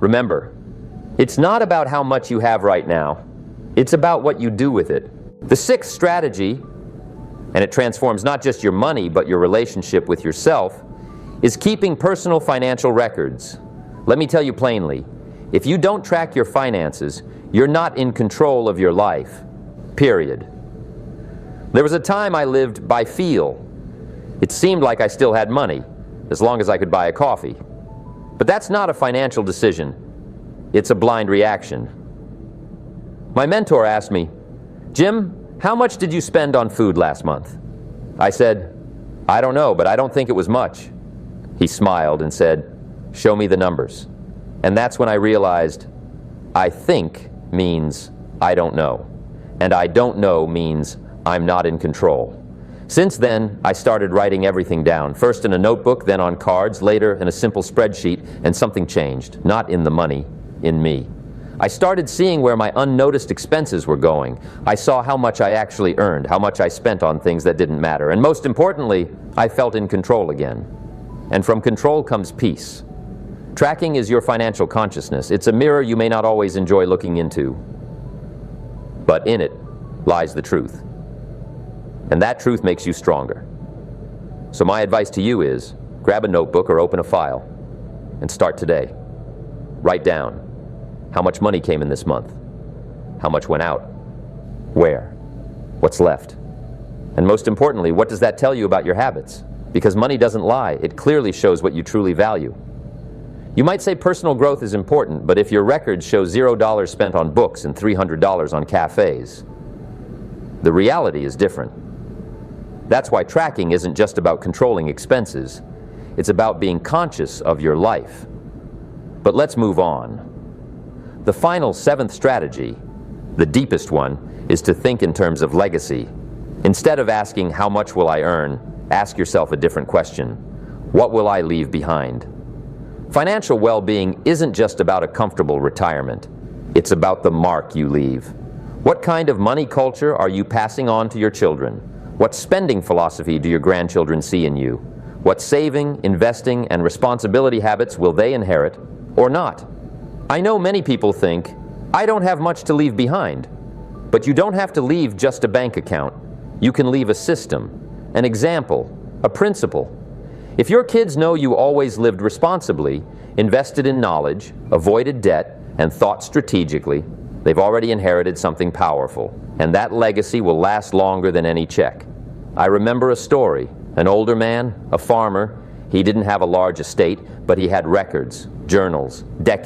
Remember, it's not about how much you have right now. It's about what you do with it. The sixth strategy, and it transforms not just your money, but your relationship with yourself, is keeping personal financial records. Let me tell you plainly, if you don't track your finances, you're not in control of your life, period. There was a time I lived by feel. It seemed like I still had money, as long as I could buy a coffee. But that's not a financial decision. It's a blind reaction. My mentor asked me, "Jim, how much did you spend on food last month?" I said, "I don't know, but I don't think it was much." He smiled and said, "Show me the numbers." And that's when I realized, I think means I don't know. And I don't know means I'm not in control. Since then, I started writing everything down, first in a notebook, then on cards, later in a simple spreadsheet, and something changed, not in the money, in me. I started seeing where my unnoticed expenses were going. I saw how much I actually earned, how much I spent on things that didn't matter, and most importantly, I felt in control again. And from control comes peace. Tracking is your financial consciousness. It's a mirror you may not always enjoy looking into, but in it lies the truth. And that truth makes you stronger. So my advice to you is, grab a notebook or open a file and start today. Write down how much money came in this month, how much went out, where, what's left, and most importantly, what does that tell you about your habits? Because money doesn't lie. It clearly shows what you truly value. You might say personal growth is important, but if your records show $0 spent on books and $300 on cafes, the reality is different. That's why tracking isn't just about controlling expenses. It's about being conscious of your life. But let's move on. The final seventh strategy, the deepest one, is to think in terms of legacy. Instead of asking, how much will I earn, ask yourself a different question. What will I leave behind? Financial well-being isn't just about a comfortable retirement. It's about the mark you leave. What kind of money culture are you passing on to your children? What spending philosophy do your grandchildren see in you? What saving, investing, and responsibility habits will they inherit or not? I know many people think, I don't have much to leave behind. But you don't have to leave just a bank account. You can leave a system, an example, a principle. If your kids know you always lived responsibly, invested in knowledge, avoided debt, and thought strategically, they've already inherited something powerful, and that legacy will last longer than any check. I remember a story. An older man, a farmer, he didn't have a large estate, but he had records, journals, decades